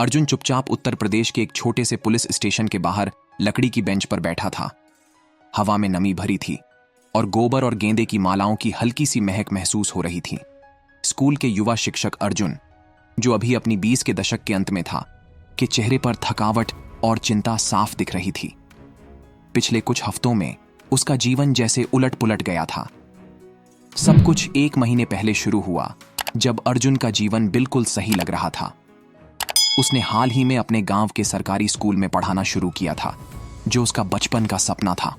अर्जुन चुपचाप उत्तर प्रदेश के एक छोटे से पुलिस स्टेशन के बाहर लकड़ी की बेंच पर बैठा था। हवा में नमी भरी थी और गोबर और गेंदे की मालाओं की हल्की सी महक महसूस हो रही थी। स्कूल के युवा शिक्षक अर्जुन, जो अभी अपनी 20 के दशक के अंत में था, के चेहरे पर थकावट और चिंता साफ दिख रही थी। पिछले कुछ हफ्तों में उसका जीवन जैसे उलट पुलट गया था। सब कुछ 1 महीने पहले शुरू हुआ, जब अर्जुन का जीवन बिल्कुल सही लग रहा था। उसने हाल ही में अपने गांव के सरकारी स्कूल में पढ़ाना शुरू किया था, जो उसका बचपन का सपना था।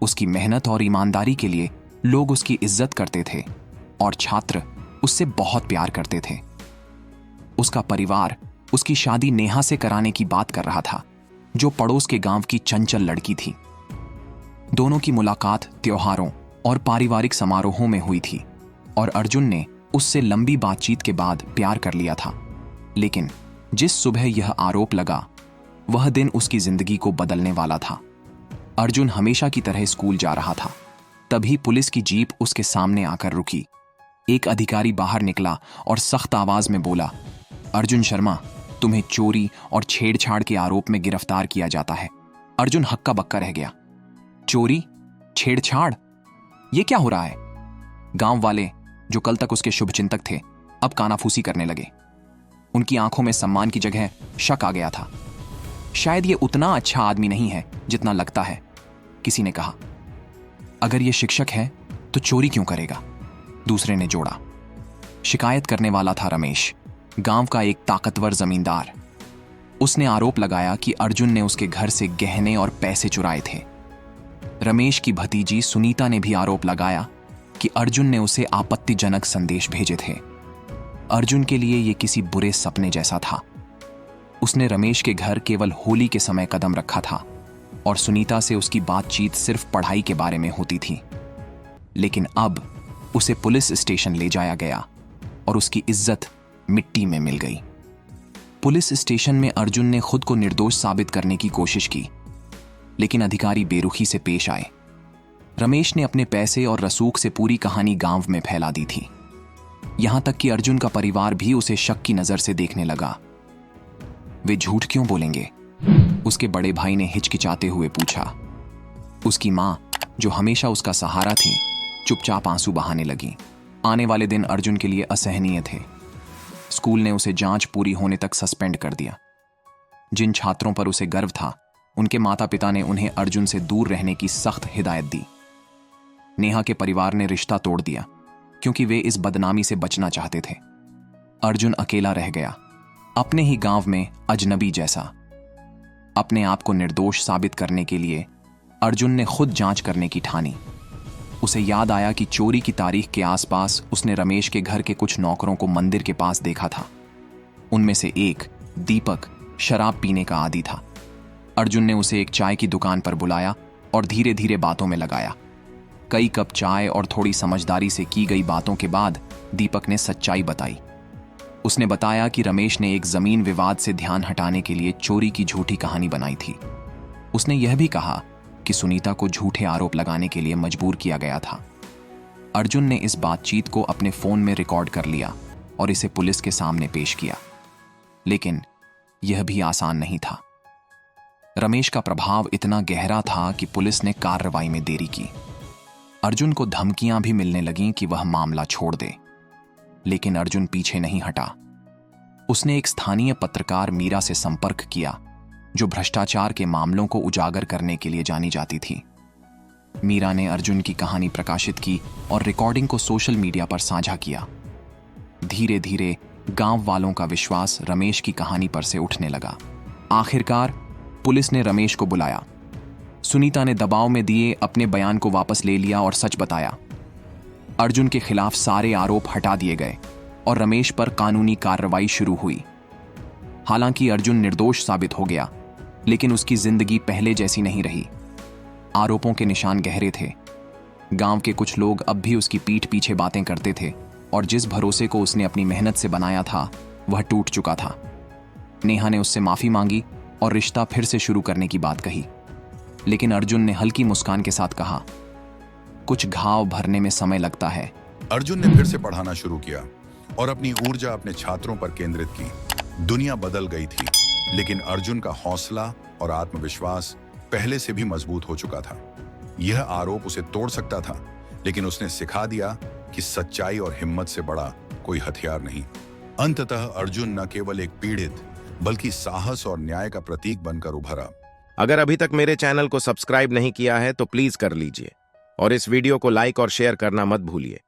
उसकी मेहनत और ईमानदारी के लिए लोग उसकी इज्जत करते थे और छात्र उससे बहुत प्यार करते थे। उसका परिवार उसकी शादी नेहा से कराने की बात कर रहा था, जो पड़ोस के गांव की चंचल लड़की थी। दोनों की मुलाकात त्योहारों और पारिवारिक समारोहों में हुई थी और अर्जुन ने उससे लंबी बातचीत के बाद प्यार कर लिया था। लेकिन जिस सुबह यह आरोप लगा, वह दिन उसकी जिंदगी को बदलने वाला था। अर्जुन हमेशा की तरह स्कूल जा रहा था। तभी पुलिस की जीप उसके सामने आकर रुकी। एक अधिकारी बाहर निकला और सख्त आवाज में बोला, अर्जुन शर्मा, तुम्हें चोरी और छेड़छाड़ के आरोप में गिरफ्तार किया जाता है। अर्जुन हक्का बक्का रह गया। चोरी, छेड़छाड़, ये क्या हो रहा है? गांव वाले, जो कल तक उसके शुभचिंतक थे, अब कानाफूसी करने लगे। उनकी आंखों में सम्मान की जगह शक आ गया था। शायद ये उतना अच्छा आदमी नहीं है जितना लगता है, किसी ने कहा। अगर ये शिक्षक है तो चोरी क्यों करेगा? दूसरे ने जोड़ा। शिकायत करने वाला था रमेश, गांव का एक ताकतवर जमींदार। उसने आरोप लगाया कि अर्जुन ने उसके घर से गहने और पैसे चुराए थे। रमेश की भतीजी सुनीता ने भी आरोप लगाया कि अर्जुन ने उसे आपत्तिजनक संदेश भेजे थे। अर्जुन के लिए यह किसी बुरे सपने जैसा था। उसने रमेश के घर केवल होली के समय कदम रखा था और सुनीता से उसकी बातचीत सिर्फ पढ़ाई के बारे में होती थी। लेकिन अब उसे पुलिस स्टेशन ले जाया गया और उसकी इज्जत मिट्टी में मिल गई। पुलिस स्टेशन में अर्जुन ने खुद को निर्दोष साबित करने की कोशिश की, लेकिन अधिकारी बेरुखी से पेश आए। रमेश ने अपने पैसे और रसूख से पूरी कहानी गांव में फैला दी थी। यहां तक कि अर्जुन का परिवार भी उसे शक की नजर से देखने लगा। वे झूठ क्यों बोलेंगे? उसके बड़े भाई ने हिचकिचाते हुए पूछा। उसकी मां, जो हमेशा उसका सहारा थी, चुपचाप आंसू बहाने लगी। आने वाले दिन अर्जुन के लिए असहनीय थे। स्कूल ने उसे जांच पूरी होने तक सस्पेंड कर दिया। जिन छात्रों पर उसे गर्व था, उनके माता पिता ने उन्हें अर्जुन से दूर रहने की सख्त हिदायत दी। नेहा के परिवार ने रिश्ता तोड़ दिया क्योंकि वे इस बदनामी से बचना चाहते थे। अर्जुन अकेला रह गया, अपने ही गांव में अजनबी जैसा। अपने आप को निर्दोष साबित करने के लिए अर्जुन ने खुद जांच करने की ठानी। उसे याद आया कि चोरी की तारीख के आसपास उसने रमेश के घर के कुछ नौकरों को मंदिर के पास देखा था। उनमें से एक, दीपक, शराब पीने का आदी था। अर्जुन ने उसे एक चाय की दुकान पर बुलाया और धीरे धीरे बातों में लगाया। कई कप चाय और थोड़ी समझदारी से की गई बातों के बाद दीपक ने सच्चाई बताई। उसने बताया कि रमेश ने एक जमीन विवाद से ध्यान हटाने के लिए चोरी की झूठी कहानी बनाई थी। उसने यह भी कहा कि सुनीता को झूठे आरोप लगाने के लिए मजबूर किया गया था। अर्जुन ने इस बातचीत को अपने फोन में रिकॉर्ड कर लिया और इसे पुलिस के सामने पेश किया। लेकिन यह भी आसान नहीं था। रमेश का प्रभाव इतना गहरा था कि पुलिस ने कार्रवाई में देरी की। अर्जुन को धमकियां भी मिलने लगीं कि वह मामला छोड़ दे, लेकिन अर्जुन पीछे नहीं हटा। उसने एक स्थानीय पत्रकार मीरा से संपर्क किया, जो भ्रष्टाचार के मामलों को उजागर करने के लिए जानी जाती थी। मीरा ने अर्जुन की कहानी प्रकाशित की और रिकॉर्डिंग को सोशल मीडिया पर साझा किया। धीरे धीरे गांव वालों का विश्वास रमेश की कहानी पर से उठने लगा। आखिरकार पुलिस ने रमेश को बुलाया। सुनीता ने दबाव में दिए अपने बयान को वापस ले लिया और सच बताया। अर्जुन के खिलाफ सारे आरोप हटा दिए गए और रमेश पर कानूनी कार्रवाई शुरू हुई। हालांकि अर्जुन निर्दोष साबित हो गया, लेकिन उसकी जिंदगी पहले जैसी नहीं रही। आरोपों के निशान गहरे थे। गांव के कुछ लोग अब भी उसकी पीठ पीछे बातें करते थे और जिस भरोसे को उसने अपनी मेहनत से बनाया था, वह टूट चुका था। नेहा ने उससे माफी मांगी और रिश्ता फिर से शुरू करने की बात कही, लेकिन अर्जुन ने हल्की मुस्कान के साथ कहा, कुछ घाव भरने में समय लगता है। अर्जुन ने फिर से पढ़ाना शुरू किया और अपनी ऊर्जा अपने छात्रों पर केंद्रित की। दुनिया बदल गई थी, लेकिन अर्जुन का हौसला और आत्मविश्वास पहले से भी मजबूत हो चुका था। यह आरोप उसे तोड़ सकता था, लेकिन उसने सिखा दिया कि सच्चाई और हिम्मत से बड़ा कोई हथियार नहीं। अंततः अर्जुन न केवल एक पीड़ित बल्कि साहस और न्याय का प्रतीक बनकर उभरा। अगर अभी तक मेरे चैनल को सब्सक्राइब नहीं किया है तो प्लीज कर लीजिए और इस वीडियो को लाइक और शेयर करना मत भूलिए।